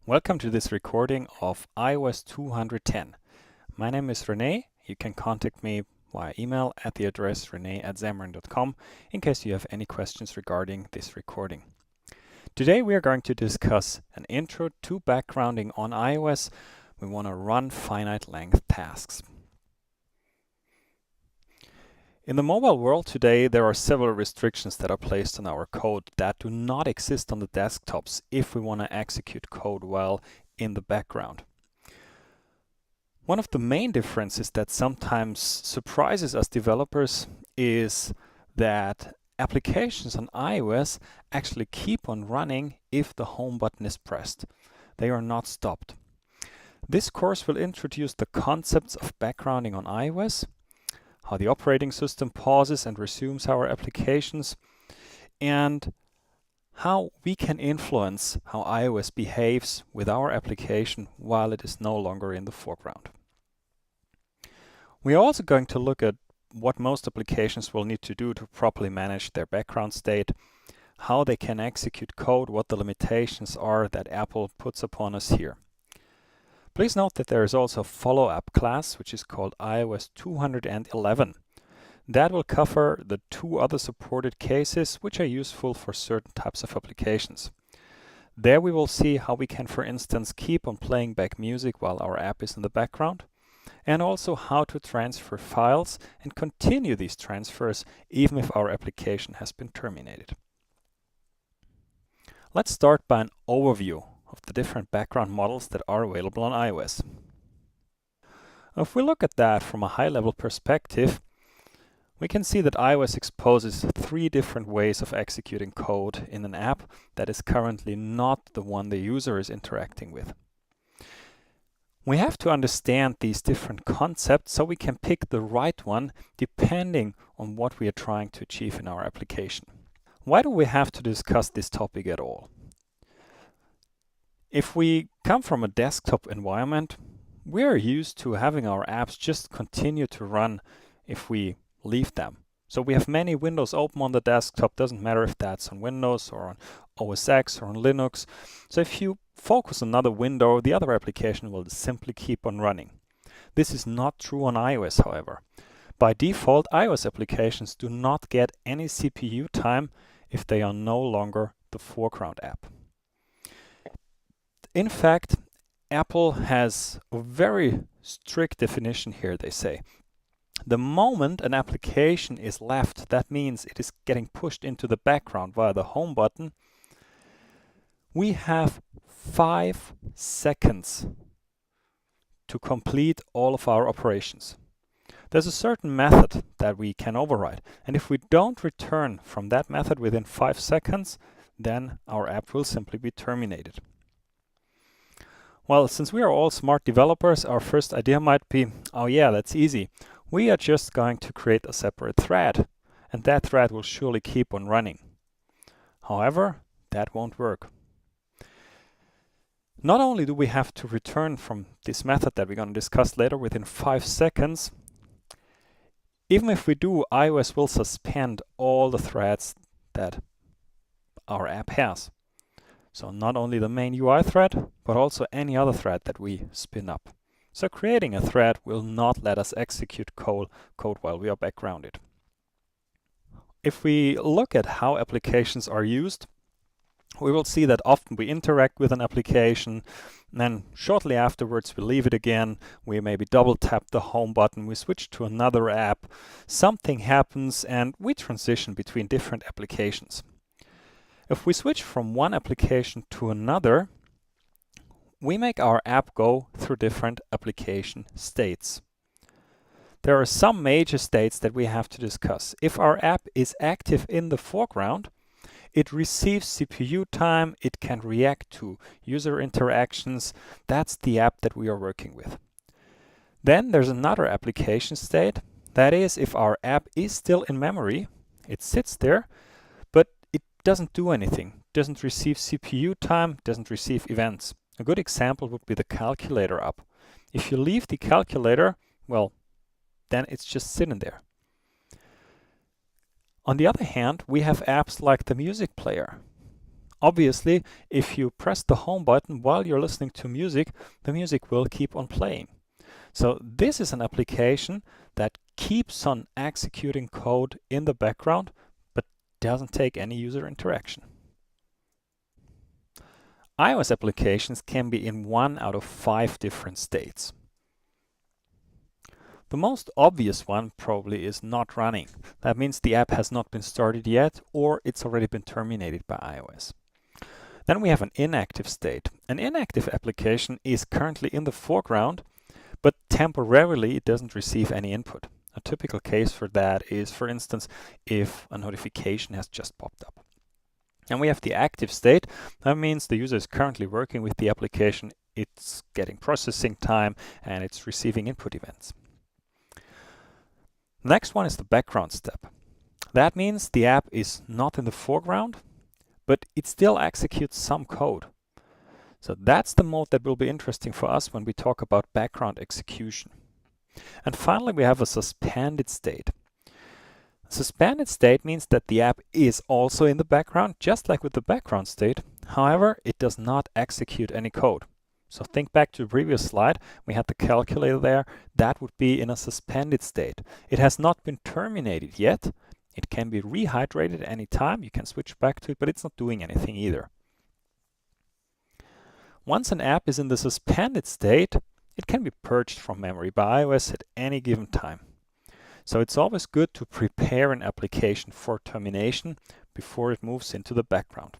Welcome to this recording of IOS210. My name is René. You can contact me via email at the address rene@xamarin.com in case you have any questions regarding this recording. Today we are going to discuss an intro to backgrounding on iOS. We want to run finite-length tasks. In the mobile world today, there are several restrictions that are placed on our code that do not exist on the desktops if we want to execute code well in the background. One of the main differences that sometimes surprises us developers is that applications on iOS actually keep on running if the home button is pressed. They are not stopped. This course will introduce the concepts of backgrounding on iOS, how the operating system pauses and resumes our applications, and how we can influence how iOS behaves with our application while it is no longer in the foreground. We are also going to look at what most applications will need to do to properly manage their background state, how they can execute code, what the limitations are that Apple puts upon us here. Please note that there is also a follow-up class, which is called IOS211. That will cover the two other supported cases, which are useful for certain types of applications. There we will see how we can, for instance, keep on playing back music while our app is in the background, and also how to transfer files and continue these transfers even if our application has been terminated. Let's start by an overview of the different background models that are available on iOS. If we look at that from a high-level perspective, we can see that iOS exposes three different ways of executing code in an app that is currently not the one the user is interacting with. We have to understand these different concepts so we can pick the right one depending on what we are trying to achieve in our application. Why do we have to discuss this topic at all? If we come from a desktop environment, we are used to having our apps just continue to run if we leave them. So we have many windows open on the desktop, doesn't matter if that's on Windows or on OS X or on Linux. So if you focus on another window, the other application will simply keep on running. This is not true on iOS, however. By default, iOS applications do not get any CPU time if they are no longer the foreground app. In fact, Apple has a very strict definition here, they say. The moment an application is left, that means it is getting pushed into the background via the home button, we have 5 seconds to complete all of our operations. There's a certain method that we can override, and if we don't return from that method within 5 seconds, then our app will simply be terminated. Well, since we are all smart developers, our first idea might be, oh yeah, that's easy. We are just going to create a separate thread, and that thread will surely keep on running. However, that won't work. Not only do we have to return from this method that we're going to discuss later within 5 seconds, even if we do, iOS will suspend all the threads that our app has. So not only the main UI thread, but also any other thread that we spin up. So creating a thread will not let us execute code while we are backgrounded. If we look at how applications are used, we will see that often we interact with an application, and then shortly afterwards we leave it again. We maybe double tap the home button, we switch to another app, something happens, and we transition between different applications. If we switch from one application to another, we make our app go through different application states. There are some major states that we have to discuss. If our app is active in the foreground, it receives CPU time, it can react to user interactions. That's the app that we are working with. Then there's another application state. That is, if our app is still in memory, it sits there, but it doesn't do anything, doesn't receive CPU time, doesn't receive events. A good example would be the calculator app. If you leave the calculator, well, then it's just sitting there. On the other hand, we have apps like the music player. Obviously, if you press the home button while you're listening to music, the music will keep on playing. So this is an application that keeps on executing code in the background, but doesn't take any user interaction. iOS applications can be in 1 out of 5 different states. The most obvious one probably is not running. That means the app has not been started yet, or it's already been terminated by iOS. Then we have an inactive state. An inactive application is currently in the foreground, but temporarily it doesn't receive any input. A typical case for that is, for instance, if a notification has just popped up. And we have the active state. That means the user is currently working with the application, it's getting processing time, and it's receiving input events. Next one is the background step. That means the app is not in the foreground, but it still executes some code. So that's the mode that will be interesting for us when we talk about background execution. And finally, we have a suspended state. Suspended state means that the app is also in the background, just like with the background state. However, it does not execute any code. So think back to the previous slide. We had the calculator there. That would be in a suspended state. It has not been terminated yet. It can be rehydrated at any time. You can switch back to it, but it's not doing anything either. Once an app is in the suspended state, it can be purged from memory by iOS at any given time. So it's always good to prepare an application for termination before it moves into the background.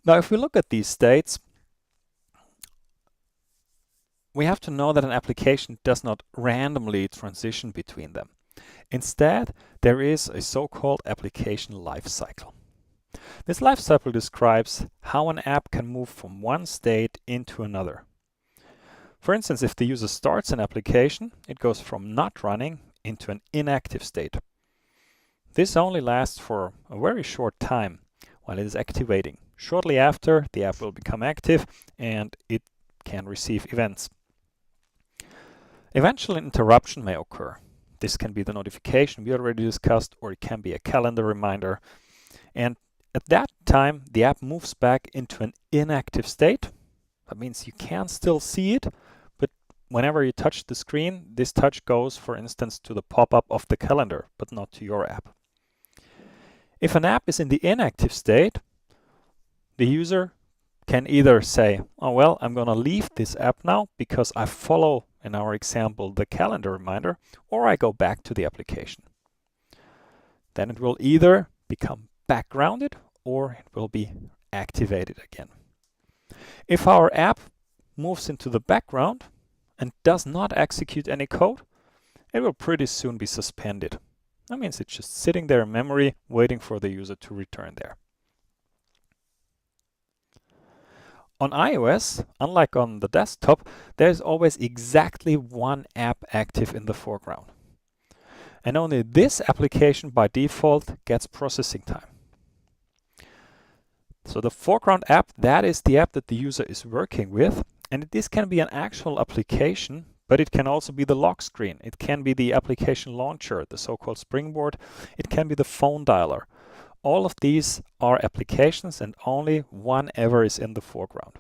Now, if we look at these states, we have to know that an application does not randomly transition between them. Instead, there is a so-called application lifecycle. This lifecycle describes how an app can move from one state into another. For instance, if the user starts an application, it goes from not running into an inactive state. This only lasts for a very short time while it is activating. Shortly after, the app will become active and it can receive events. Eventually, an interruption may occur. This can be the notification we already discussed, or it can be a calendar reminder. And at that time, the app moves back into an inactive state. That means you can still see it, but whenever you touch the screen, this touch goes, for instance, to the pop-up of the calendar, but not to your app. If an app is in the inactive state, the user can either say, oh well, I'm going to leave this app now because I follow, in our example, the calendar reminder, or I go back to the application. Then it will either become backgrounded or it will be activated again. If our app moves into the background and does not execute any code, it will pretty soon be suspended. That means it's just sitting there in memory, waiting for the user to return there. On iOS, unlike on the desktop, there's always exactly one app active in the foreground. And only this application by default gets processing time. So the foreground app, that is the app that the user is working with. And this can be an actual application, but it can also be the lock screen. It can be the application launcher, the so-called springboard. It can be the phone dialer. All of these are applications and only one ever is in the foreground.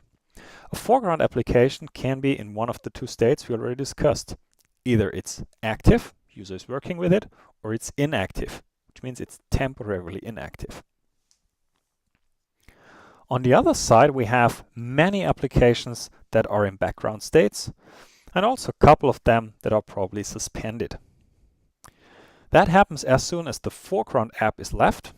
A foreground application can be in one of the two states we already discussed. Either it's active, user is working with it, or it's inactive, which means it's temporarily inactive. On the other side, we have many applications that are in background states, and also a couple of them that are probably suspended. That happens as soon as the foreground app is left.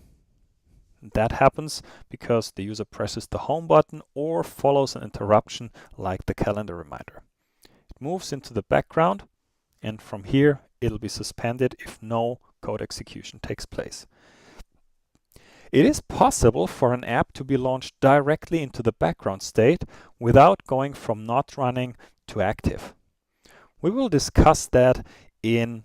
That happens because the user presses the home button or follows an interruption like the calendar reminder. It moves into the background, and from here it'll be suspended if no code execution takes place. It is possible for an app to be launched directly into the background state without going from not running to active. We will discuss that in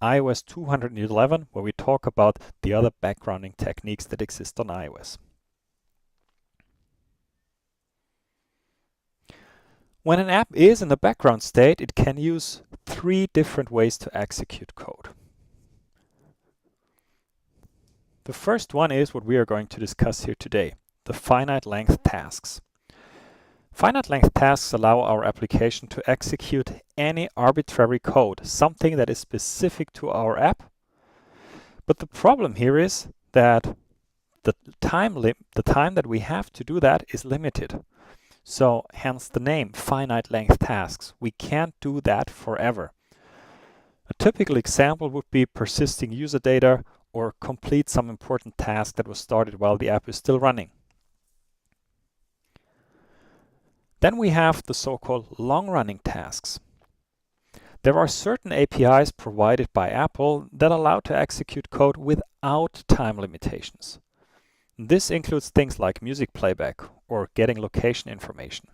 IOS211, where we talk about the other backgrounding techniques that exist on iOS. When an app is in the background state, it can use 3 different ways to execute code. The first one is what we are going to discuss here today, the finite-length tasks. Finite-length tasks allow our application to execute any arbitrary code, something that is specific to our app. But the problem here is that the time that we have to do that is limited. So hence the name finite-length tasks. We can't do that forever. A typical example would be persisting user data or complete some important task that was started while the app is still running. Then we have the so-called long-running tasks. There are certain APIs provided by Apple that allow to execute code without time limitations. This includes things like music playback or getting location information.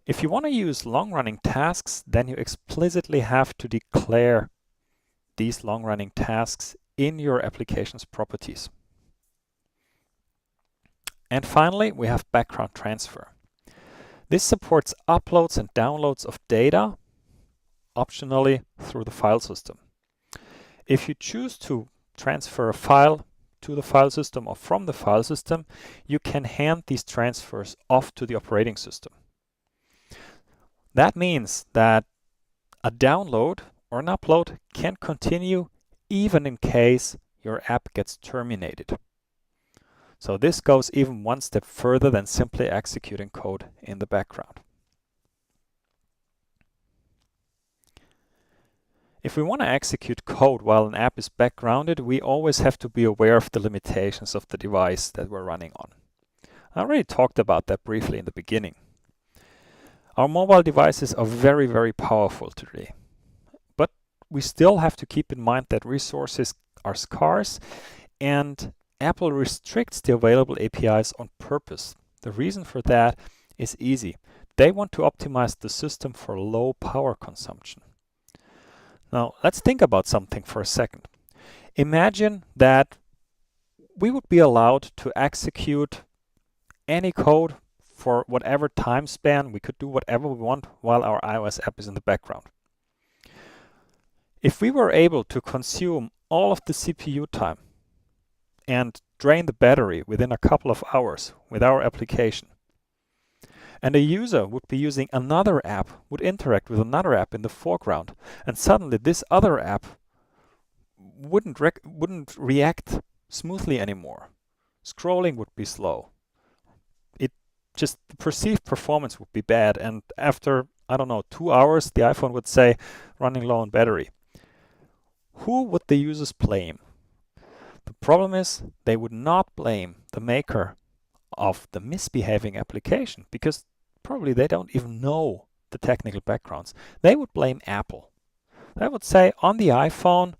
If you want to use long-running tasks, then you explicitly have to declare these long-running tasks in your application's properties. And finally, we have background transfer. This supports uploads and downloads of data, optionally through the file system. If you choose to transfer a file to the file system or from the file system, you can hand these transfers off to the operating system. That means that a download or an upload can continue even in case your app gets terminated. So this goes even one step further than simply executing code in the background. If we want to execute code while an app is backgrounded, we always have to be aware of the limitations of the device that we're running on. I already talked about that briefly in the beginning. Our mobile devices are very, very powerful today. But we still have to keep in mind that resources are scarce and Apple restricts the available APIs on purpose. The reason for that is easy. They want to optimize the system for low power consumption. Now, let's think about something for a second. Imagine that we would be allowed to execute any code for whatever time span. We could do whatever we want while our iOS app is in the background. If we were able to consume all of the CPU time and drain the battery within a couple of hours with our application, and a user would be using another app, would interact with another app in the foreground, and suddenly this other app wouldn't react smoothly anymore. Scrolling would be slow. The perceived performance would be bad, and after, I don't know, 2 hours, the iPhone would say, running low on battery. Who would the users blame? The problem is, they would not blame the maker of the misbehaving application, because probably they don't even know the technical backgrounds. They would blame Apple. They would say, on the iPhone,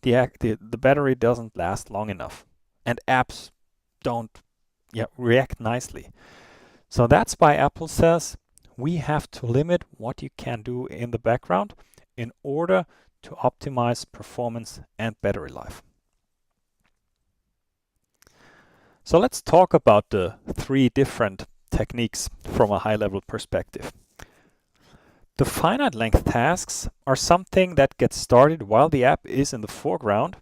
the battery doesn't last long enough, and apps don't react nicely. So that's why Apple says we have to limit what you can do in the background in order to optimize performance and battery life. So let's talk about the 3 different techniques from a high-level perspective. The finite-length tasks are something that gets started while the app is in the foreground,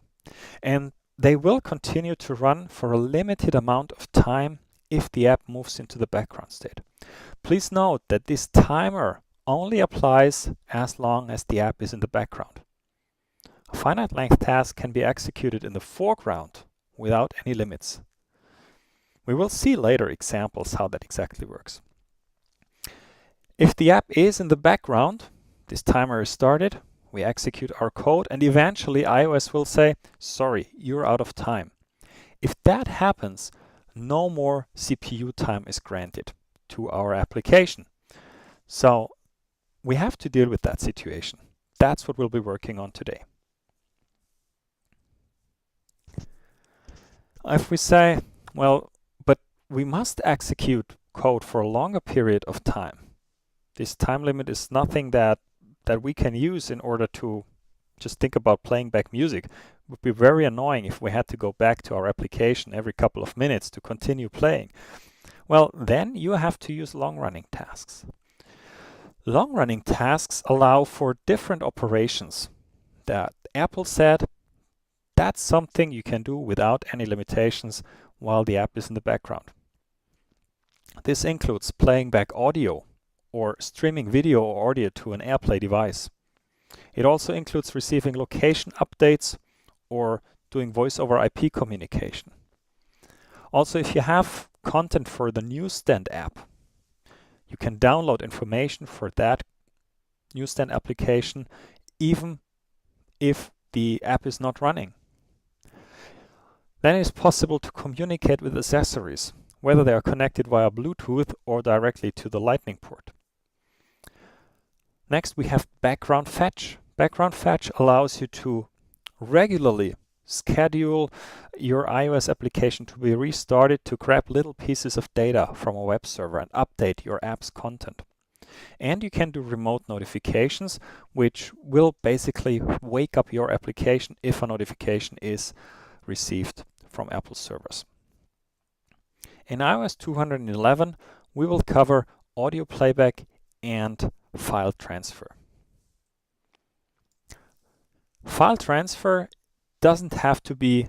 and they will continue to run for a limited amount of time if the app moves into the background state. Please note that this timer only applies as long as the app is in the background. A finite-length task can be executed in the foreground without any limits. We will see later examples how that exactly works. If the app is in the background, this timer is started, we execute our code, and eventually iOS will say, sorry, you're out of time. If that happens, no more CPU time is granted to our application. So we have to deal with that situation. That's what we'll be working on today. If we say, well, but we must execute code for a longer period of time. This time limit is nothing that we can use in order to just think about playing back music. It would be very annoying if we had to go back to our application every couple of minutes to continue playing. Well, then you have to use long-running tasks. Long-running tasks allow for different operations that Apple said That's something you can do without any limitations while the app is in the background. This includes playing back audio or streaming video or audio to an AirPlay device. It also includes receiving location updates or doing voice over IP communication. Also, if you have content for the newsstand app, you can download information for that newsstand application even if the app is not running. Then it's possible to communicate with accessories, whether they are connected via Bluetooth or directly to the Lightning port. Next, we have background fetch. Background fetch allows you to regularly schedule your iOS application to be restarted to grab little pieces of data from a web server and update your app's content. And you can do remote notifications, which will basically wake up your application if a notification is received from Apple servers. In iOS 211, we will cover audio playback and file transfer. File transfer doesn't have to be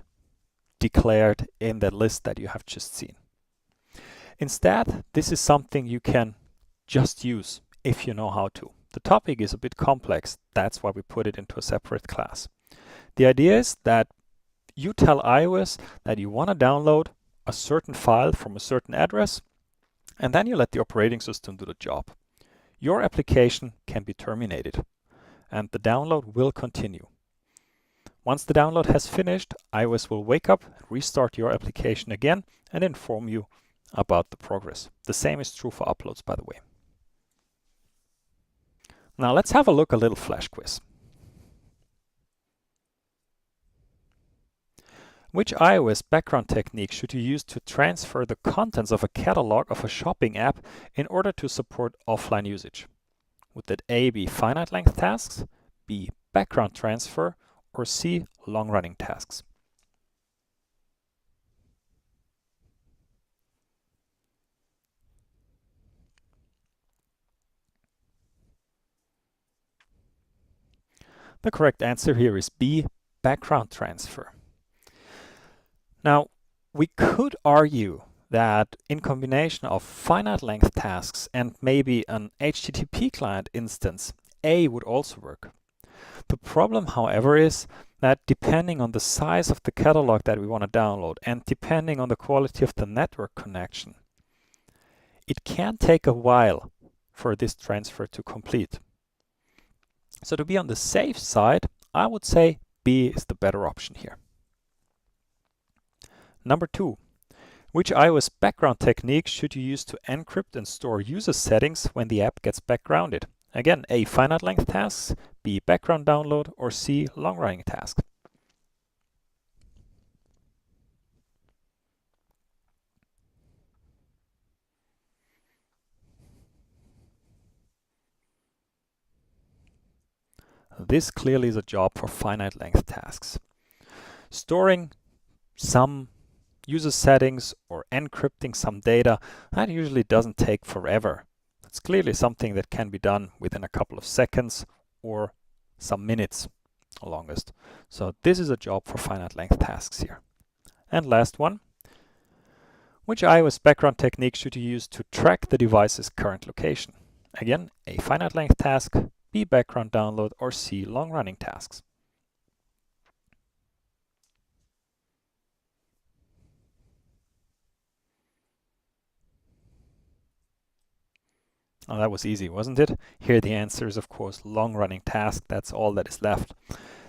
declared in that list that you have just seen. Instead, this is something you can just use if you know how to. The topic is a bit complex, that's why we put it into a separate class. The idea is that you tell iOS that you want to download a certain file from a certain address, and then you let the operating system do the job. Your application can be terminated, and the download will continue. Once the download has finished, iOS will wake up, restart your application again, and inform you about the progress. The same is true for uploads, by the way. Now let's have a look a little flash quiz. Which iOS background technique should you use to transfer the contents of a catalog of a shopping app in order to support offline usage? Would that A be Finite-Length Tasks, B background transfer, or C Longrunning Tasks? The correct answer here is B, background transfer. Now, we could argue that in combination of finite-length tasks and maybe an HTTP client instance, A would also work. The problem, however, is that depending on the size of the catalog that we want to download and depending on the quality of the network connection, it can take a while for this transfer to complete. So to be on the safe side, I would say B is the better option here. Number 2, which iOS background technique should you use to encrypt and store user settings when the app gets backgrounded? Again, A, finite-length tasks, B, background download, or C, long-running tasks. This clearly is a job for finite-length tasks. Storing some user settings or encrypting some data, that usually doesn't take forever. It's clearly something that can be done within a couple of seconds or some minutes longest. So this is a job for finite-length tasks here. And last one, which iOS background technique should you use to track the device's current location? Again, A, finite-length task, B, background download, or C, long-running tasks. Oh, that was easy, wasn't it? Here the answer is, of course, long-running task. That's all that is left.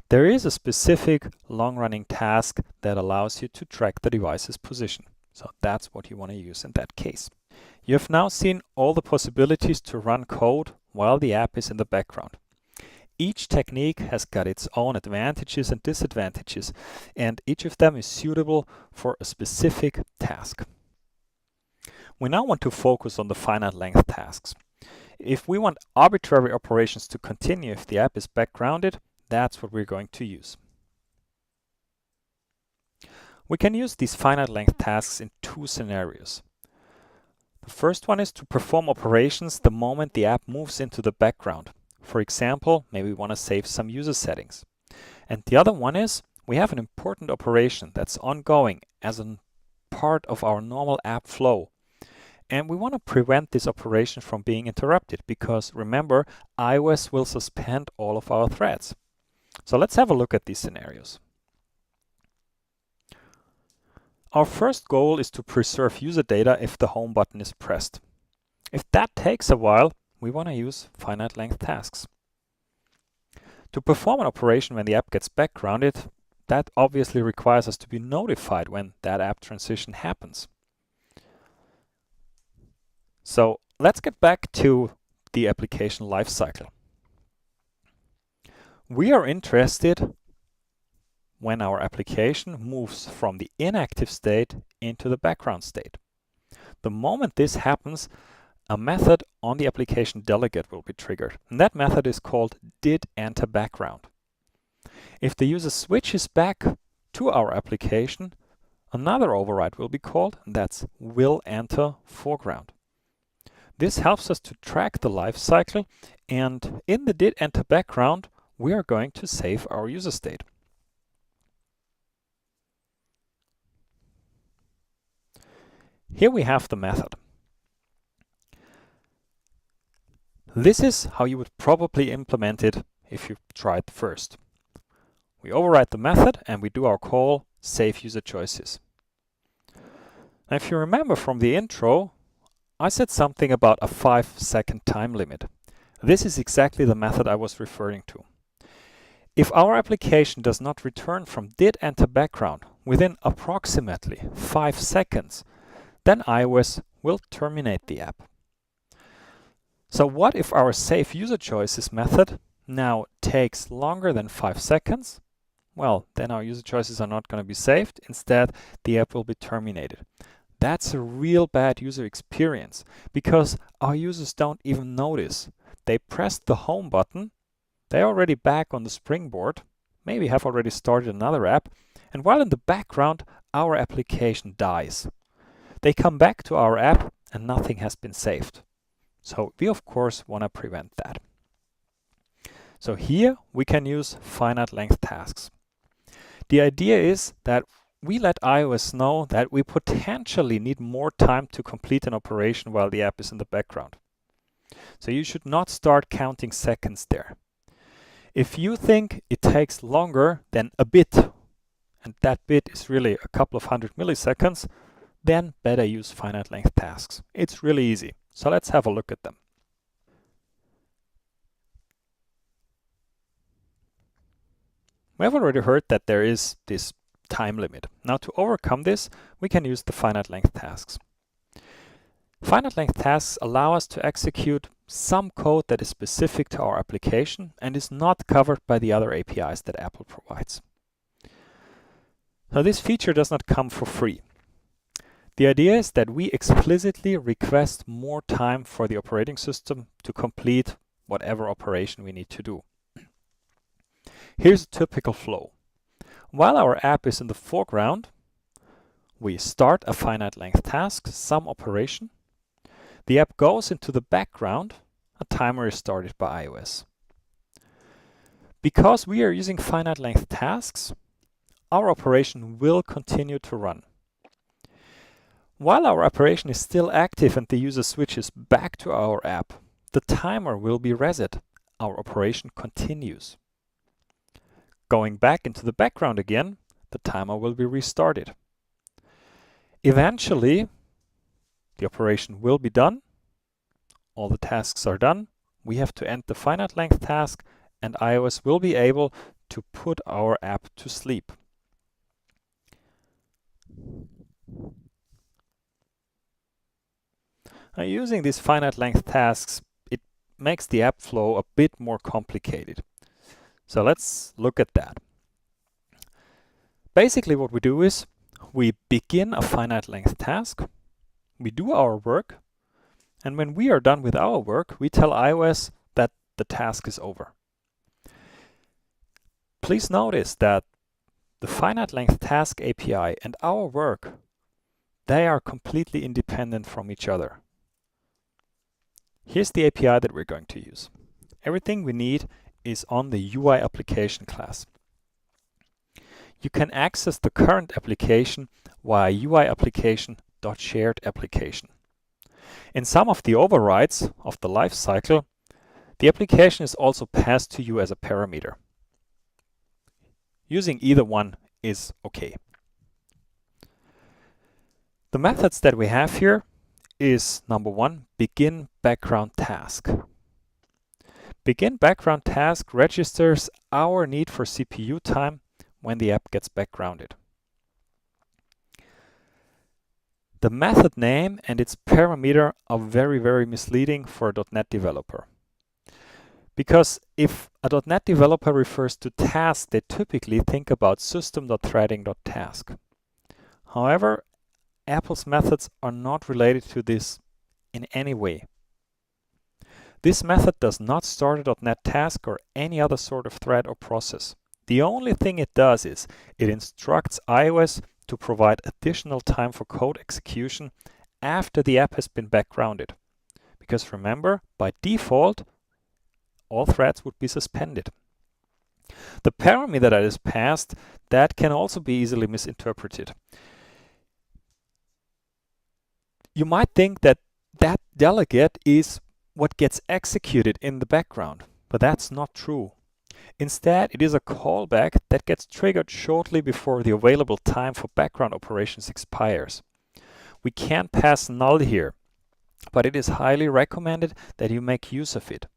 There is a specific long-running task that allows you to track the device's position. So that's what you want to use in that case. You have now seen all the possibilities to run code while the app is in the background. Each technique has got its own advantages and disadvantages, and each of them is suitable for a specific task. We now want to focus on the finite-length tasks. If we want arbitrary operations to continue if the app is backgrounded, that's what we're going to use. We can use these finite-length tasks in two scenarios. The first one is to perform operations the moment the app moves into the background. For example, maybe we want to save some user settings. And the other one is we have an important operation that's ongoing as a part of our normal app flow. And we want to prevent this operation from being interrupted because remember, iOS will suspend all of our threads. So let's have a look at these scenarios. Our first goal is to preserve user data if the home button is pressed. If that takes a while, we want to use Finite-Length Tasks. To perform an operation when the app gets backgrounded, that obviously requires us to be notified when that app transition happens. So let's get back to the application lifecycle. We are interested when our application moves from the inactive state into the background state. The moment this happens, a method on the application delegate will be triggered, and that method is called didEnterBackground. If the user switches back to our application, another override will be called, and that's willEnterForeground. This helps us to track the life cycle, and in the didEnterBackground, we are going to save our user state. Here we have the method. This is how you would probably implement it if you tried first. We override the method and we do our call save user choices. Now, if you remember from the intro, I said something about a 5-second time limit. This is exactly the method I was referring to. If our application does not return from didEnterBackground within approximately 5 seconds, then iOS will terminate the app. So what if our save user choices method now takes longer than 5 seconds? Well, then our user choices are not going to be saved. Instead, the app will be terminated. That's a real bad user experience because our users don't even notice. They pressed the home button, they're already back on the springboard, maybe have already started another app, and while in the background, our application dies. They come back to our app and nothing has been saved. So we of course want to prevent that. So here we can use Finite-Length Tasks. The idea is that we let iOS know that we potentially need more time to complete an operation while the app is in the background. So you should not start counting seconds there. If you think it takes longer than a bit, and that bit is really a couple of 100 milliseconds, then better use Finite-Length Tasks. It's really easy. So let's have a look at them. We have already heard that there is this time limit. Now to overcome this, we can use the Finite-Length Tasks. Finite-Length Tasks allow us to execute some code that is specific to our application and is not covered by the other APIs that Apple provides. Now this feature does not come for free. The idea is that we explicitly request more time for the operating system to complete whatever operation we need to do. Here's a typical flow. While our app is in the foreground, we start a finite-length task, some operation. The app goes into the background, a timer is started by iOS. Because we are using finite-length tasks, our operation will continue to run. While our operation is still active and the user switches back to our app, the timer will be reset. Our operation continues. Going back into the background again, the timer will be restarted. Eventually, the operation will be done. All the tasks are done. We have to end the finite length task and iOS will be able to put our app to sleep. Now, using these finite length tasks, it makes the app flow a bit more complicated. So let's look at that. Basically what we do is we begin a finite length task, we do our work, and when we are done with our work, we tell iOS that the task is over. Please notice that the finite length task API and our work, they are completely independent from each other. Here's the API that we're going to use. Everything we need is on the UI application class. you can access the current application via UI application.shared application. In some of the overrides of the lifecycle, the application is also passed to you as a parameter. Using either one is okay. The methods that we have here is number one, begin background task. Begin background task registers our need for CPU time when the app gets backgrounded. The method name and its parameter are very misleading for a .NET developer. Because if a .NET developer refers to task, they typically think about system.threading.task. However, Apple's methods are not related to this in any way. This method does not start a .NET task or any other sort of thread or process. The only thing it does is it instructs iOS to provide additional time for code execution after the app has been backgrounded. Because remember, by default, all threads would be suspended. The parameter that is passed, that can also be easily misinterpreted. You might think that that delegate is what gets executed in the background, but that's not true. Instead, it is a callback that gets triggered shortly before the available time for background operations expires. We can't pass null here, but it is highly recommended that you make use of it,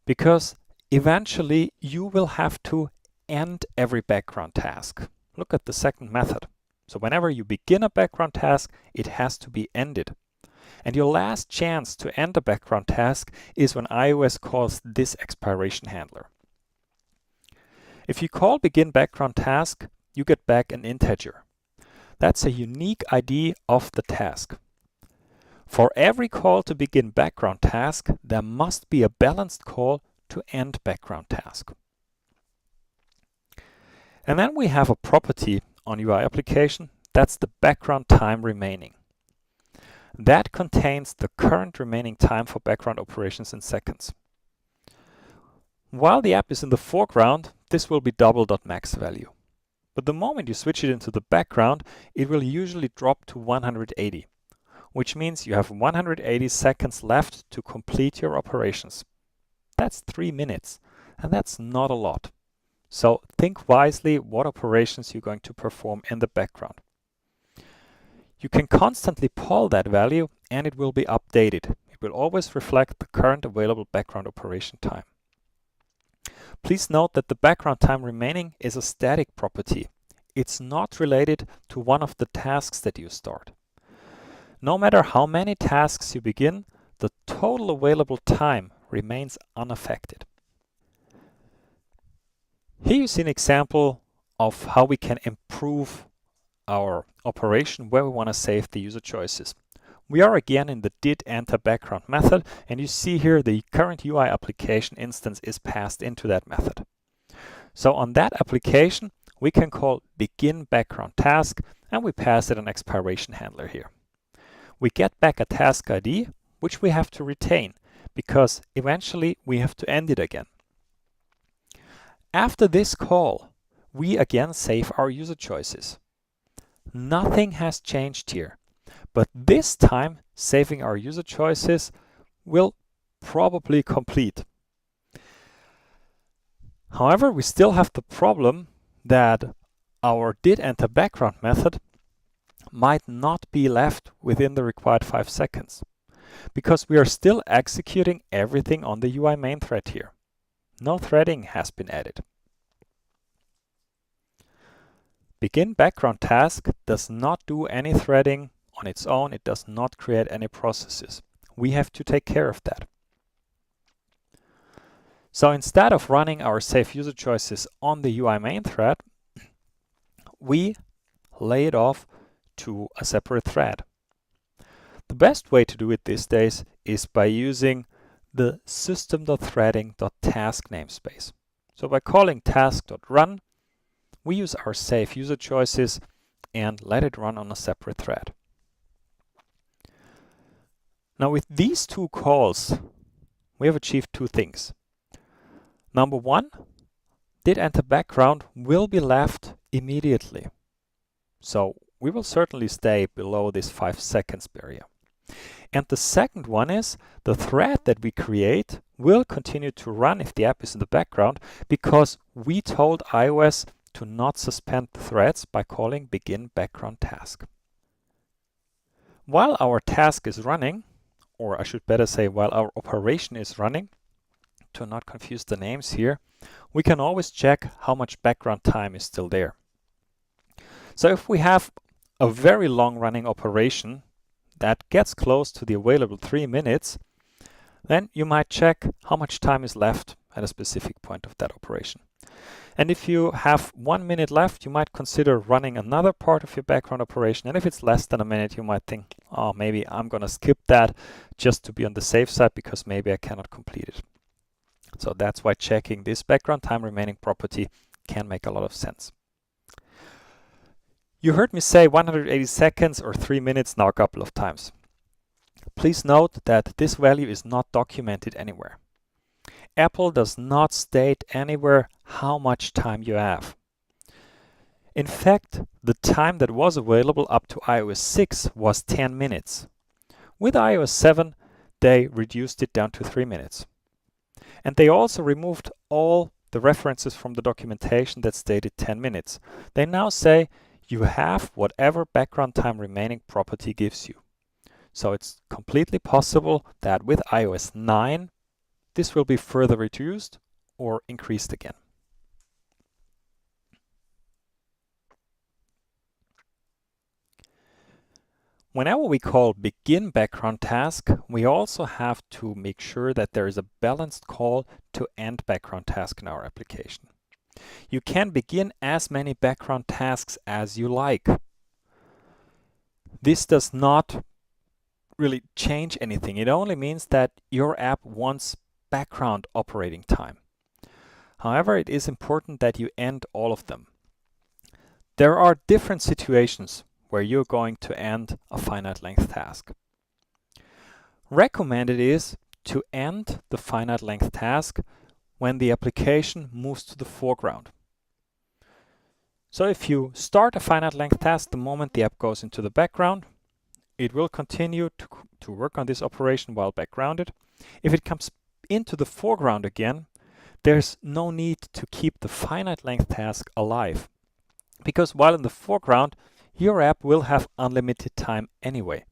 because eventually you will have to end every background task. Look at the second method. So whenever you begin a background task, it has to be ended. And your last chance to end a background task is when iOS calls this expiration handler. If you call begin background task, you get back an integer. That's a unique ID of the task. For every call to begin background task, there must be a balanced call to end background task. And then we have a property on UI application, that's the background time remaining. That contains the current remaining time for background operations in seconds. While the app is in the foreground, this will be double.max value. But the moment you switch it into the background, it will usually drop to 180, which means you have 180 seconds left to complete your operations. That's 3 minutes, and that's not a lot. So think wisely what operations you're going to perform in the background. You can constantly poll that value and it will be updated. It will always reflect the current available background operation time. Please note that the background time remaining is a static property. It's not related to one of the tasks that you start. No matter how many tasks you begin, the total available time remains unaffected. Here you see an example of how we can improve our operation where we want to save the user choices. We are again in the did enter background method, and you see here the current UI application instance is passed into that method. So on that application, we can call begin background task, and we pass it an expiration handler here. We get back a task ID, which we have to retain, because eventually we have to end it again. After this call, we again save our user choices. Nothing has changed here, but this time saving our user choices will probably complete. However, we still have the problem that our did enter background method might not be left within the required 5 seconds, because we are still executing everything on the UI main thread here. No threading has been added. Begin background task does not do any threading on its own. It does not create any processes. We have to take care of that. So instead of running our save user choices on the UI main thread, we lay it off to a separate thread. The best way to do it these days is by using the system.threading.task namespace. So by calling task.run, we use our save user choices and let it run on a separate thread. Now with these two calls, we have achieved two things. Number one, did enter background will be left immediately. So we will certainly stay below this 5 seconds barrier. And the second one is the thread that we create will continue to run if the app is in the background, because we told iOS to not suspend the threads by calling begin background task. While our task is running, or I should better say while our operation is running, to not confuse the names here, we can always check how much background time is still there. So if we have a very long running operation that gets close to the available 3 minutes, then you might check how much time is left at a specific point of that operation. And if you have 1 minute left, you might consider running another part of your background operation. And if it's less than a minute, you might think, oh, maybe I'm going to skip that just to be on the safe side because maybe I cannot complete it. So that's why checking this background time remaining property can make a lot of sense. You heard me say 180 seconds or 3 minutes now a couple of times. Please note that this value is not documented anywhere. Apple does not state anywhere how much time you have. In fact, the time that was available up to iOS 6 was 10 minutes. With iOS 7, they reduced it down to 3 minutes. And they also removed all the references from the documentation that stated 10 minutes. They now say you have whatever background time remaining property gives you. So it's completely possible that with iOS 9, this will be further reduced or increased again. Whenever we call begin background task, we also have to make sure that there is a balanced call to end background task in our application. You can begin as many background tasks as you like. This does not really change anything. It only means that your app wants background operating time. However, it is important that you end all of them. There are different situations where you're going to end a finite length task. Recommended is to end the finite length task when the application moves to the foreground. So if you start a finite length task the moment the app goes into the background, it will continue to work on this operation while backgrounded. If it comes into the foreground again, there's no need to keep the finite length task alive, because while in the foreground, your app will have unlimited time anyway.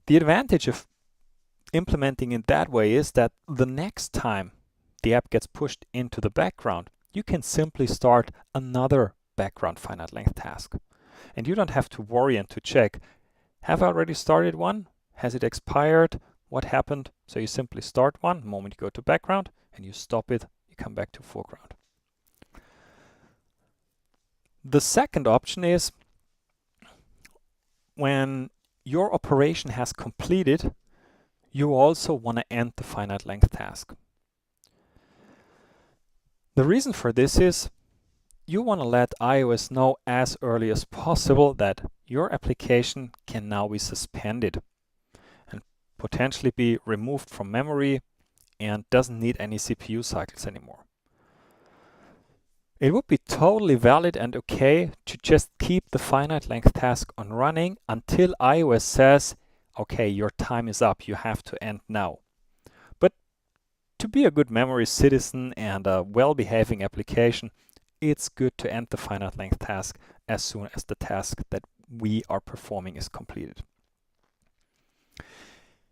The advantage of implementing it that way is that the next time the app gets pushed into the background, you can simply start another background finite length task. And you don't have to worry and to check, have I already started one? Has it expired? What happened? So you simply start one, the moment you go to background, and you stop it, you come back to foreground. The second option is when your operation has completed, you also want to end the finite length task. The reason for this is you want to let iOS know as early as possible that your application can now be suspended and potentially be removed from memory and doesn't need any CPU cycles anymore. It would be totally valid and okay to just keep the finite length task on running until iOS says, okay, your time is up, you have to end now. But to be a good memory citizen and a well-behaving application, it's good to end the finite length task as soon as the task that we are performing is completed.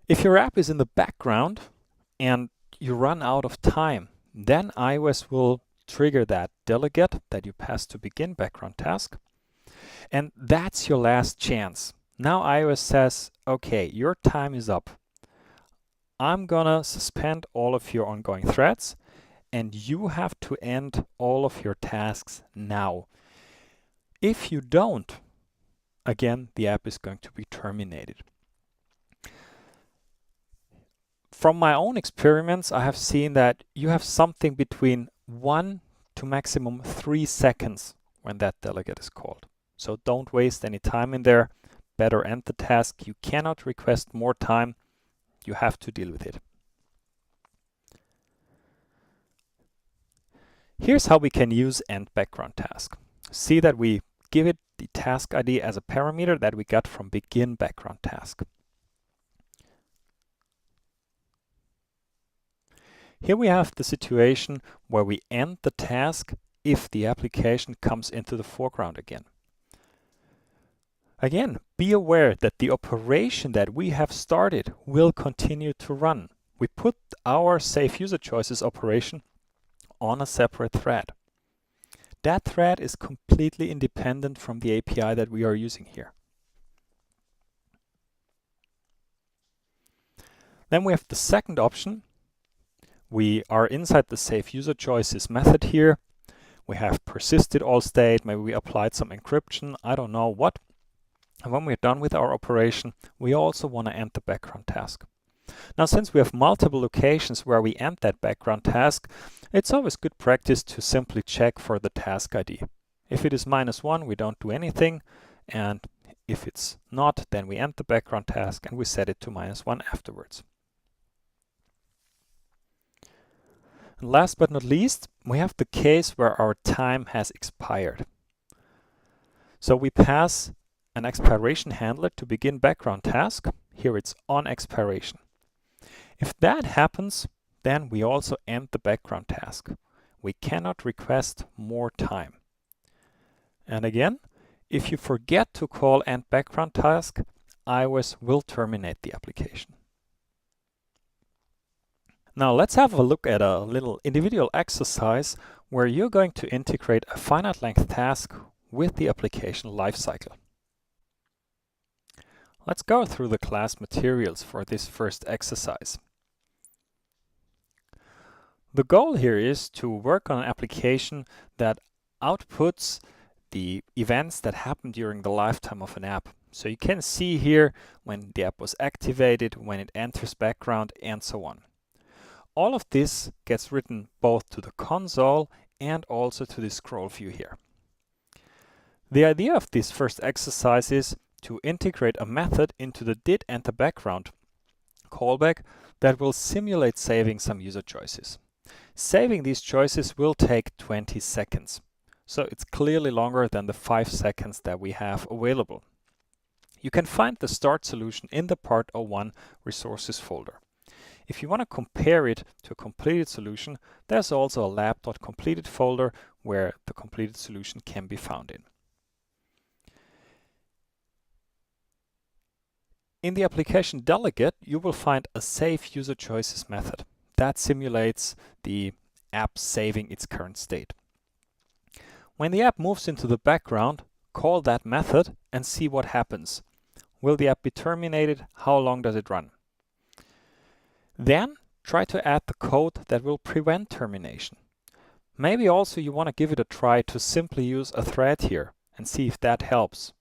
If your app is in the background and you run out of time, then iOS will trigger that delegate that you pass to begin background task. And that's your last chance. Now iOS says, okay, your time is up. I'm gonna suspend all of your ongoing threads and you have to end all of your tasks now. If you don't, again, the app is going to be terminated. From my own experiments, I have seen that you have something between 1 to maximum 3 seconds when that delegate is called. So don't waste any time in there. Better end the task. You cannot request more time. You have to deal with it. Here's how we can use endBackgroundTask. See that we give it the task ID as a parameter that we got from beginBackgroundTask. Here we have the situation where we end the task if the application comes into the foreground again. Again, be aware that the operation that we have started will continue to run. We put our Save User Choices operation on a separate thread. That thread is completely independent from the API that we are using here. Then we have the second option. We are inside the Save User Choices method here. We have persisted all state, maybe we applied some encryption, I don't know what. And when we're done with our operation, we also want to end the background task. Now, since we have multiple locations where we end that background task, it's always good practice to simply check for the task ID. If it is -1, we don't do anything, and if it's not, then we end the background task and we set it to -1 afterwards. And last but not least, we have the case where our time has expired. So we pass an expiration handler to begin background task. Here it's on expiration. If that happens, then we also end the background task. We cannot request more time. And again, if you forget to call end background task, iOS will terminate the application. Now let's have a look at a little individual exercise where you're going to integrate a finite length task with the application lifecycle. Let's go through the class materials for this first exercise. The goal here is to work on an application that outputs the events that happen during the lifetime of an app. So you can see here when the app was activated, when it enters background, and so on. All of this gets written both to the console and also to the scroll view here. The idea of this first exercise is to integrate a method into the didEnterBackground callback that will simulate saving some user choices. Saving these choices will take 20 seconds. So it's clearly longer than the 5 seconds that we have available. You can find the start solution in the Part 01 resources folder. If you want to compare it to a completed solution, there's also a lab.completed folder where the completed solution can be found in. In the application delegate, you will find a Save User Choices method that simulates the app saving its current state. When the app moves into the background, call that method and see what happens. Will the app be terminated? How long does it run? Then try to add the code that will prevent termination. Maybe also you want to give it a try to simply use a thread here and see if that helps.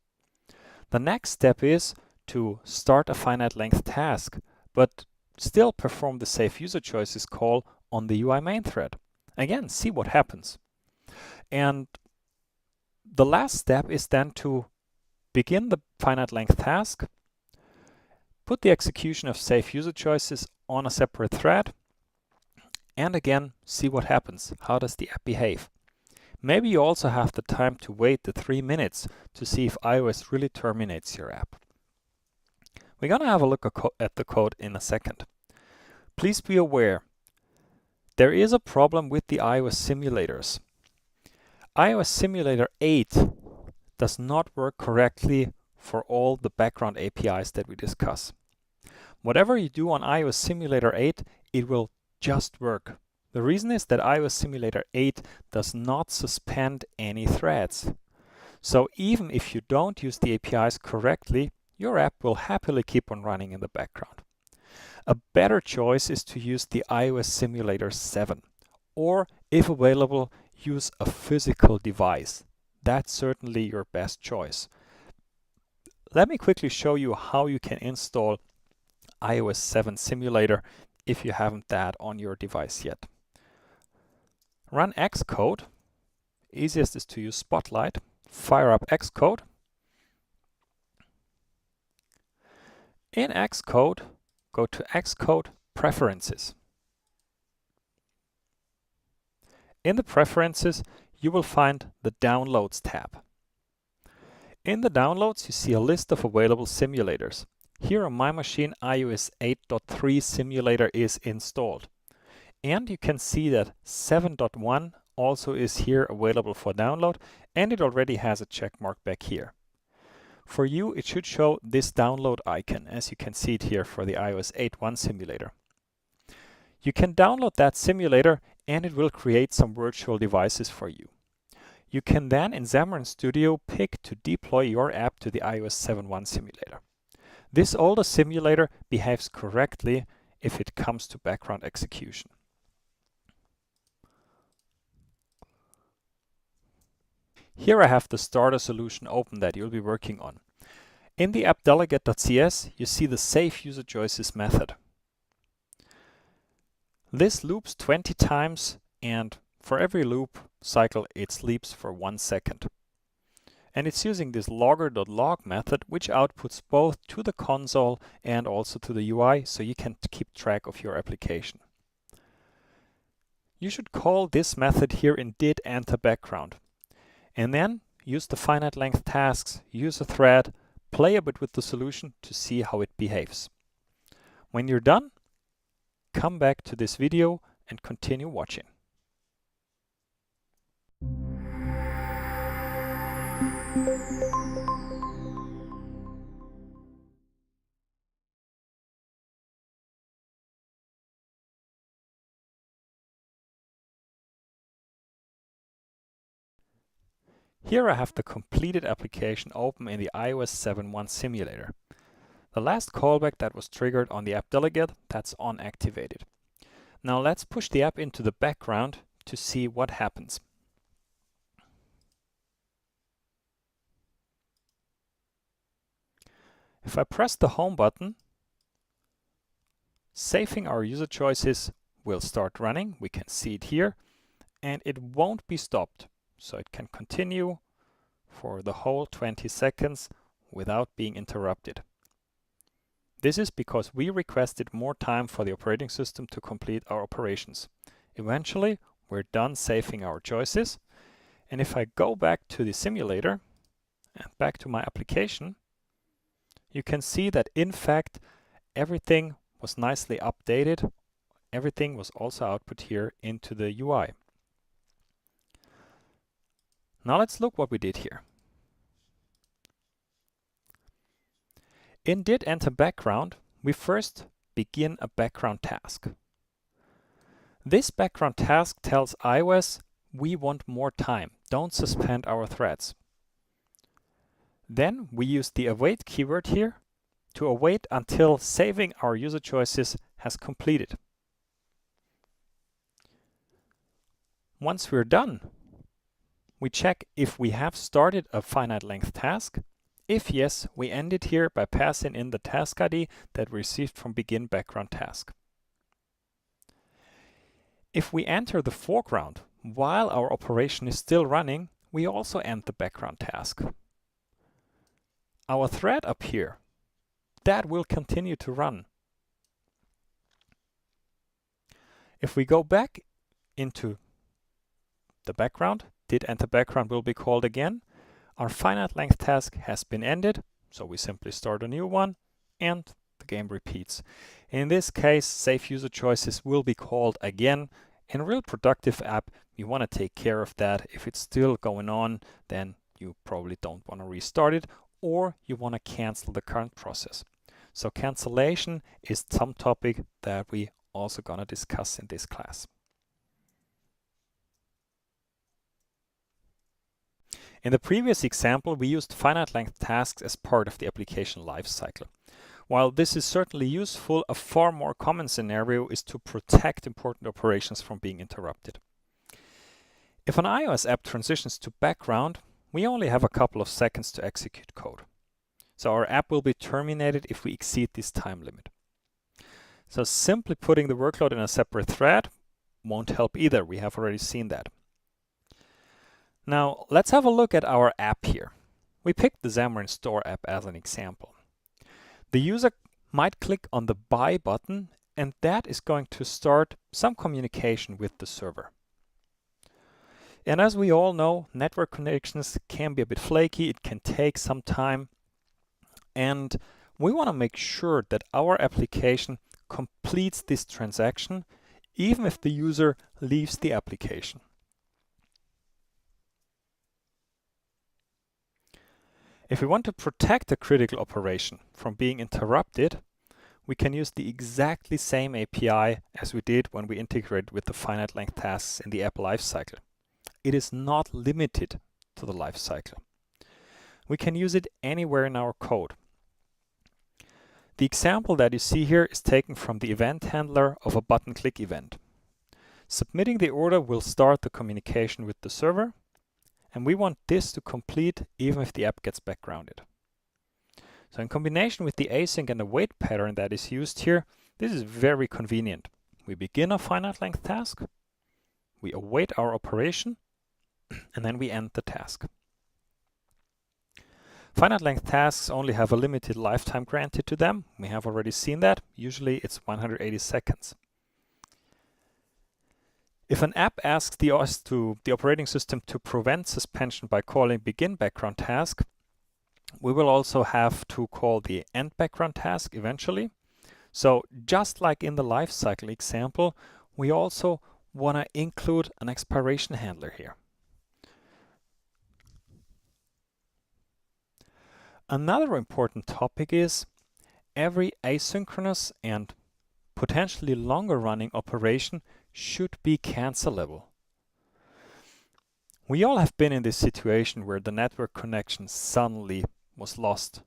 The next step is to start a finite length task, but still perform the Save User Choices call on the UI main thread. Again, see what happens. And the last step is then to begin the finite length task, put the execution of Save User Choices on a separate thread, and again, see what happens. How does the app behave? Maybe you also have the time to wait the 3 minutes to see if iOS really terminates your app. We're going to have a look at the code in a second. Please be aware, there is a problem with the iOS simulators. iOS Simulator 8 does not work correctly for all the background APIs that we discuss. Whatever you do on iOS Simulator 8, it will just work. The reason is that iOS Simulator 8 does not suspend any threads. So even if you don't use the APIs correctly, your app will happily keep on running in the background. A better choice is to use the iOS Simulator 7, or if available, use a physical device. That's certainly your best choice. Let me quickly show you how you can install iOS 7 Simulator if you haven't that on your device yet. Run Xcode. Easiest is to use Spotlight. Fire up Xcode. In Xcode, go to Xcode Preferences. In the Preferences, you will find the Downloads tab. In the Downloads, you see a list of available simulators. Here on my machine, iOS 8.3 simulator is installed. And you can see that 7.1 also is here available for download, and it already has a check mark back here. For you, it should show this download icon, as you can see it here for the iOS 8.1 simulator. You can download that simulator and it will create some virtual devices for you. You can then in Xamarin Studio pick to deploy your app to the iOS 7.1 simulator. This older simulator behaves correctly if it comes to background execution. Here I have the starter solution open that you'll be working on. In the app-delegate.cs, you see the Save User Choices method. This loops 20 times, and for every loop cycle it sleeps for 1 second. And it's using this logger.log method, which outputs both to the console and also to the UI, so you can keep track of your application. You should call this method here in did enter background. And then use the Finite-Length Tasks, use a thread, play a bit with the solution to see how it behaves. When you're done, come back to this video and continue watching. Here I have the completed application open in the iOS 7.1 simulator. The last callback that was triggered on the app delegate, that's on activated. Now let's push the app into the background to see what happens. If I press the home button, saving our user choices will start running. We can see it here, and it won't be stopped. So it can continue for the whole 20 seconds without being interrupted. This is because we requested more time for the operating system to complete our operations. Eventually, we're done saving our choices. And if I go back to the simulator and back to my application, you can see that in fact, everything was nicely updated. Everything was also output here into the UI. Now let's look what we did here. In did enter background, we first begin a background task. This background task tells iOS we want more time, don't suspend our threads. Then we use the await keyword here to await until saving our user choices has completed. Once we're done, we check if we have started a finite length task. If yes, we end it here by passing in the task ID that we received from begin background task. If we enter the foreground while our operation is still running, we also end the background task. Our thread up here, that will continue to run. If we go back into the background, did enter background will be called again. Our finite length task has been ended, so we simply start a new one and the game repeats. In this case, save user choices will be called again. In a real productive app, you want to take care of that. If it's still going on, then you probably don't want to restart it, or you want to cancel the current process. So cancellation is some topic that we also gonna discuss in this class. In the previous example, we used finite length tasks as part of the application lifecycle. While this is certainly useful, a far more common scenario is to protect important operations from being interrupted. If an iOS app transitions to background, we only have a couple of seconds to execute code. So our app will be terminated if we exceed this time limit. So simply putting the workload in a separate thread won't help either. We have already seen that. Now let's have a look at our app here. We picked the Xamarin Store app as an example. The user might click on the Buy button, and that is going to start some communication with the server. And as we all know, network connections can be a bit flaky, it can take some time, and we want to make sure that our application completes this transaction even if the user leaves the application. If we want to protect a critical operation from being interrupted, we can use the exactly same API as we did when we integrated with the finite-length tasks in the app lifecycle. It is not limited to the lifecycle. We can use it anywhere in our code. The example that you see here is taken from the event handler of a button click event. Submitting the order will start the communication with the server, and we want this to complete even if the app gets backgrounded. So in combination with the async and await pattern that is used here, this is very convenient. We begin a finite length task, we await our operation, and then we end the task. Finite length tasks only have a limited lifetime granted to them. We have already seen that. Usually it's 180 seconds. If an app asks the operating system to prevent suspension by calling begin background task, we will also have to call the end background task eventually. So just like in the lifecycle example, we also want to include an expiration handler here. Another important topic is every asynchronous and potentially longer running operation should be cancelable. We all have been in this situation where the network connection suddenly was lost.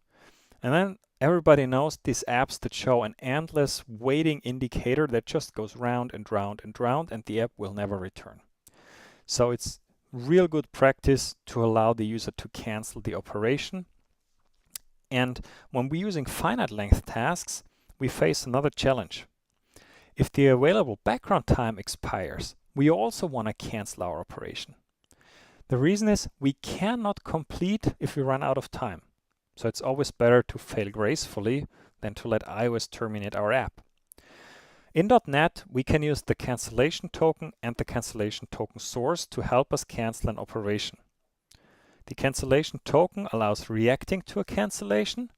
And then everybody knows these apps that show an endless waiting indicator that just goes round and round and round, and the app will never return. So it's real good practice to allow the user to cancel the operation. And when we're using finite length tasks, we face another challenge. If the available background time expires, we also want to cancel our operation. The reason is we cannot complete if we run out of time. So it's always better to fail gracefully than to let iOS terminate our app. In .NET, we can use the cancellation token and the cancellation token source to help us cancel an operation. The cancellation token allows reacting to a cancellation,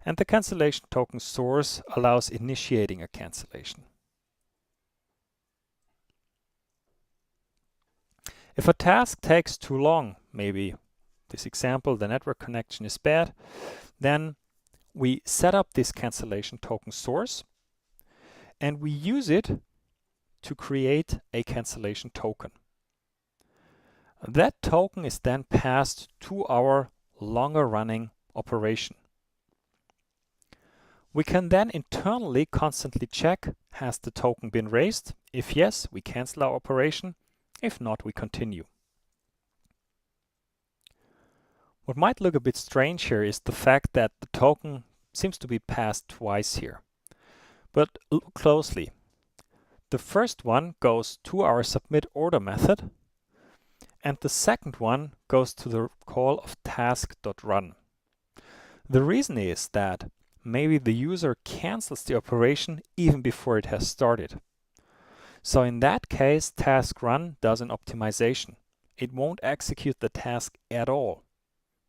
and the cancellation token source allows initiating a cancellation. If a task takes too long, maybe this example, the network connection is bad, then we set up this cancellation token source and we use it to create a cancellation token. That token is then passed to our longer running operation. We can then internally constantly check, has the token been raised? If yes, we cancel our operation. If not, we continue. What might look a bit strange here is the fact that the token seems to be passed twice here. But look closely. The first one goes to our submit order method, and the second one goes to the call of task.run. The reason is that maybe the user cancels the operation even before it has started. So in that case, task run does an optimization. It won't execute the task at all.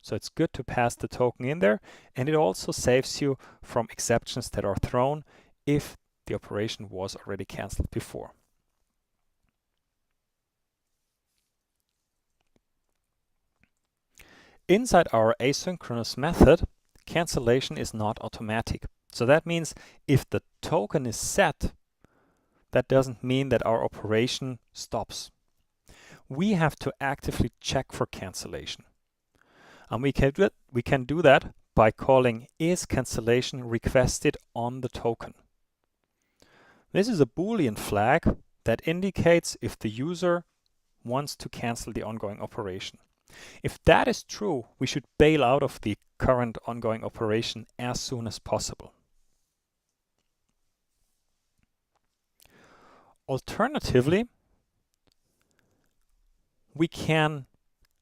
So it's good to pass the token in there, and it also saves you from exceptions that are thrown if the operation was already cancelled before. Inside our asynchronous method, cancellation is not automatic. So that means if the token is set, that doesn't mean that our operation stops. We have to actively check for cancellation. And we can do that by calling is cancellation requested on the token. This is a Boolean flag that indicates if the user wants to cancel the ongoing operation. If that is true, we should bail out of the current ongoing operation as soon as possible. Alternatively, we can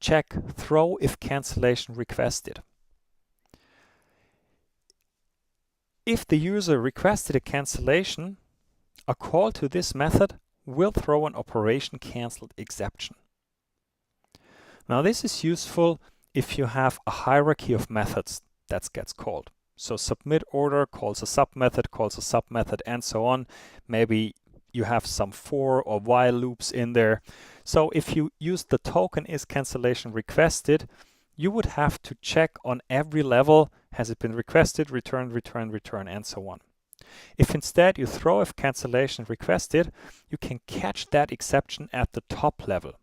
check throw if cancellation requested. If the user requested a cancellation, a call to this method will throw an operation cancelled exception. Now this is useful if you have a hierarchy of methods that gets called. So submit order calls a sub method, and so on. Maybe you have some for or while loops in there. So if you use the token is cancellation requested, you would have to check on every level, has it been requested, return, and so on. If instead you throw if cancellation requested, you can catch that exception at the top level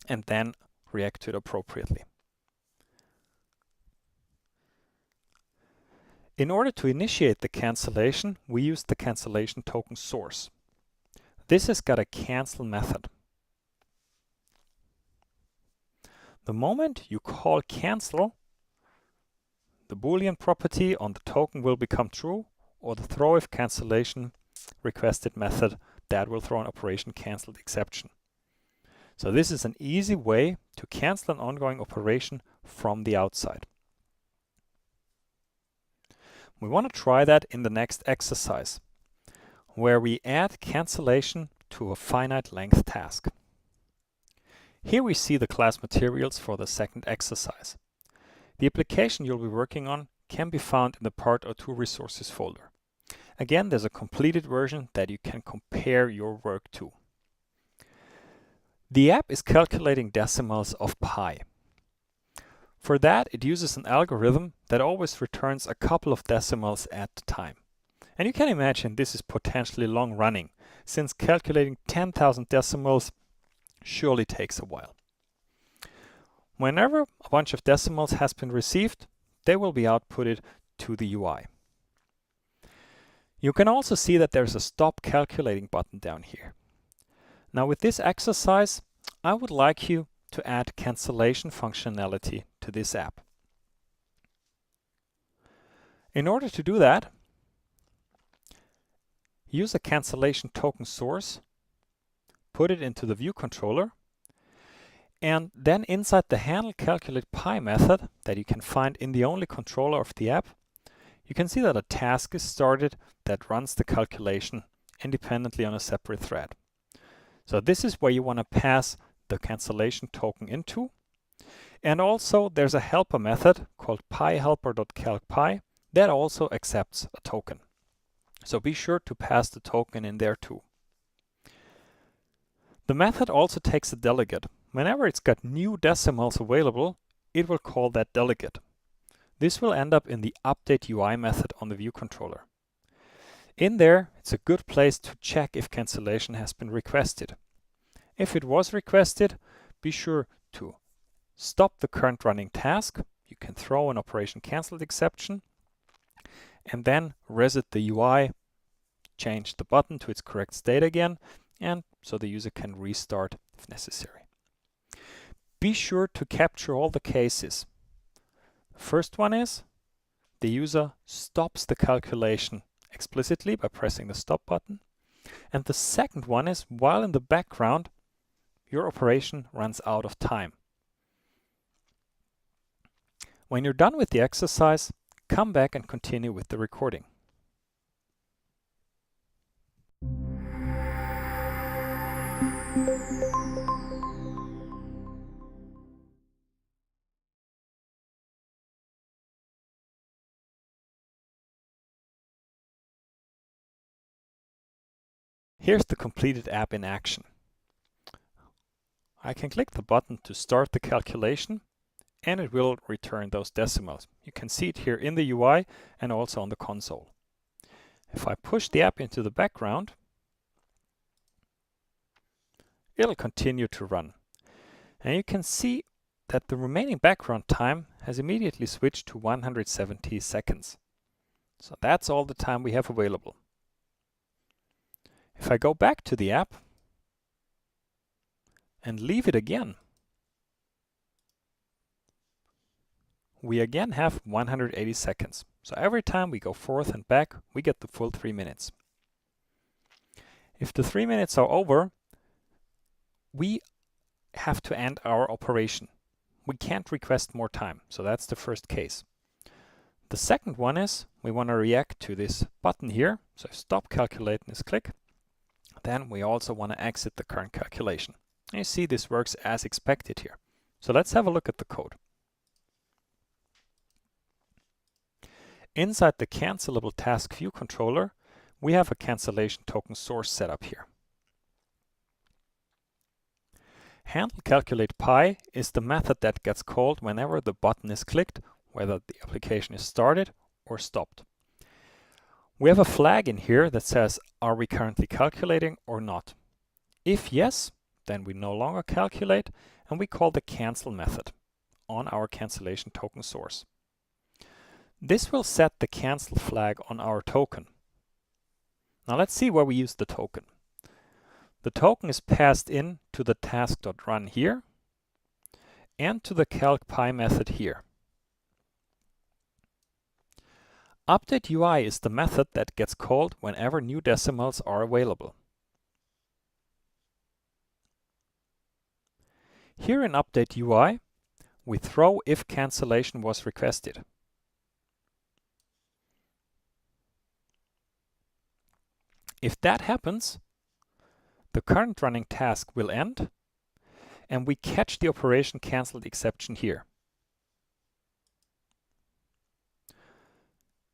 and then react to it appropriately. In order to initiate the cancellation, we use the cancellation token source. This has got a cancel method. The moment you call cancel, the Boolean property on the token will become true, or the throw if cancellation requested method that will throw an operation canceled exception. So this is an easy way to cancel an ongoing operation from the outside. We want to try that in the next exercise, where we add cancellation to a finite-length task. Here we see the class materials for the second exercise. The application you'll be working on can be found in the Part 02 resources folder. Again, there's a completed version that you can compare your work to. The app is calculating decimals of pi. For that, it uses an algorithm that always returns a couple of decimals at a time. And you can imagine this is potentially long running, since calculating 10,000 decimals surely takes a while. Whenever a bunch of decimals has been received, they will be outputted to the UI. You can also see that there's a stop calculating button down here. Now with this exercise, I would like you to add cancellation functionality to this app. In order to do that, use a cancellation token source, put it into the view controller, and then inside the handle calculate pi method that you can find in the only controller of the app, you can see that a task is started that runs the calculation independently on a separate thread. So this is where you want to pass the cancellation token into. And also there's a helper method called pihelper.calcPi that also accepts a token. So be sure to pass the token in there too. The method also takes a delegate. Whenever it's got new decimals available, it will call that delegate. This will end up in the update UI method on the view controller. In there, it's a good place to check if cancellation has been requested. If it was requested, be sure to stop the current running task. You can throw an operation cancelled exception and then reset the UI, change the button to its correct state again, and so the user can restart if necessary. Be sure to capture all the cases. The first one is the user stops the calculation explicitly by pressing the stop button. And the second one is while in the background, your operation runs out of time. When you're done with the exercise, come back and continue with the recording. Here's the completed app in action. I can click the button to start the calculation and it will return those decimals. You can see it here in the UI and also on the console. If I push the app into the background, it'll continue to run. And you can see that the remaining background time has immediately switched to 170 seconds. So that's all the time we have available. If I go back to the app and leave it again, we again have 180 seconds. So every time we go forth and back, we get the full 3 minutes. If the 3 minutes are over, we have to end our operation. We can't request more time. So that's the first case. The second one is we want to react to this button here. So stop calculating is click. Then we also want to exit the current calculation. And you see this works as expected here. So let's have a look at the code. Inside the cancelable task view controller, we have a cancellation token source set up here. Handle calculate pi is the method that gets called whenever the button is clicked, whether the application is started or stopped. We have a flag in here that says, are we currently calculating or not? If yes, then we no longer calculate and we call the cancel method on our cancellation token source. This will set the cancel flag on our token. Now let's see where we use the token. The token is passed in to the task.run here and to the calcPi method here. Update UI is the method that gets called whenever new decimals are available. Here in Update UI, we throw if cancellation was requested. If that happens, the current running task will end and we catch the operation cancelled exception here.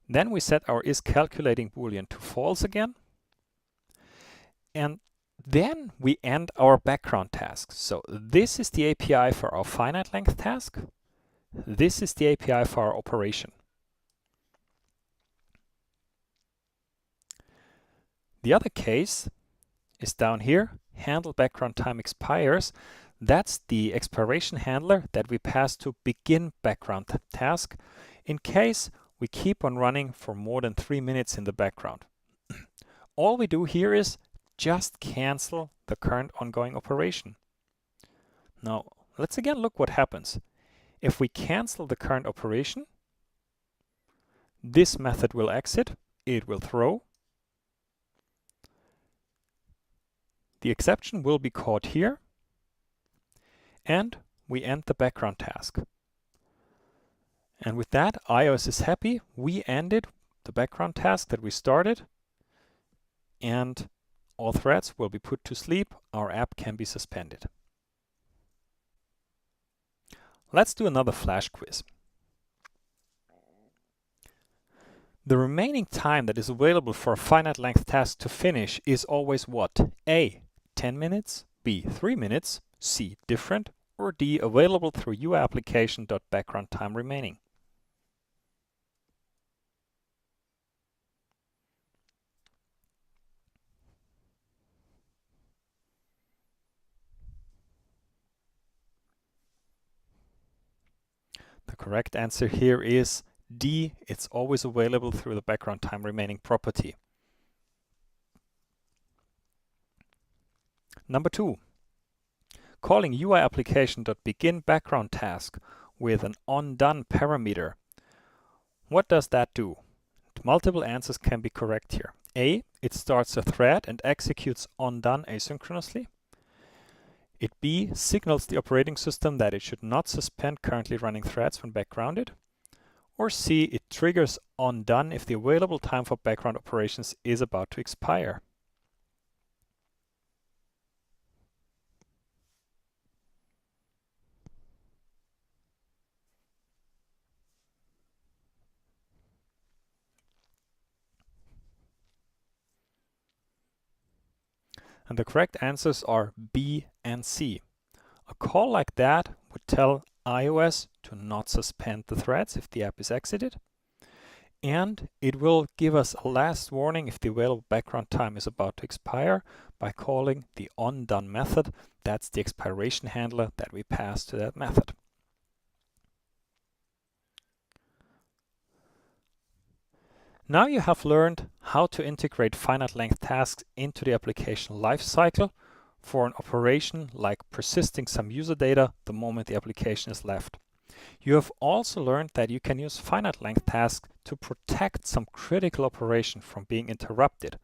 Then we set our isCalculating boolean to false again, and then we end our background task. So this is the API for our Finite-Length task. This is the API for our operation. The other case is down here, handle background time expires. That's the expiration handler that we pass to begin background task in case we keep on running for more than 3 minutes in the background. All we do here is just cancel the current ongoing operation. Now, let's again look what happens. If we cancel the current operation, this method will exit, it will throw. The exception will be caught here, and we end the background task. And with that, iOS is happy. We ended the background task that we started, and all threads will be put to sleep. Our app can be suspended. Let's do another flash quiz. The remaining time that is available for a finite length task to finish is always what? A, 10 minutes, B, 3 minutes, C, different, or D, available through UI application.background time remaining. The correct answer here is D, it's always available through the background time remaining property. Number 2. Calling UI application.begin background task with an onDone parameter. What does that do? Multiple answers can be correct here. A, it starts a thread and executes onDone asynchronously. It B, signals the operating system that it should not suspend currently running threads when backgrounded. Or C, it triggers onDone if the available time for background operations is about to expire. And the correct answers are B and C. A call like that would tell iOS to not suspend the threads if the app is exited. And it will give us a last warning if the available background time is about to expire by calling the onDone method. That's the expiration handler that we pass to that method. Now you have learned how to integrate finite length tasks into the application lifecycle for an operation like persisting some user data the moment the application is left. You have also learned that you can use finite length tasks to protect some critical operation from being interrupted.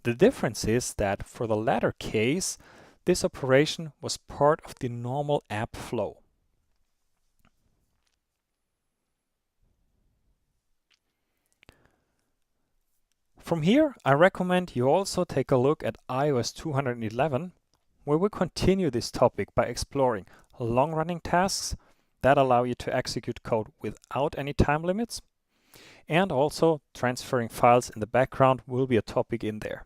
The difference is that for the latter case, this operation was part of the normal app flow. From here, I recommend you also take a look at iOS 211, where we continue this topic by exploring long-running tasks that allow you to execute code without any time limits. And also transferring files in the background will be a topic in there.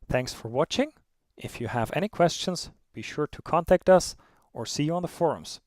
Thanks for watching. If you have any questions, be sure to contact us or see you on the forums.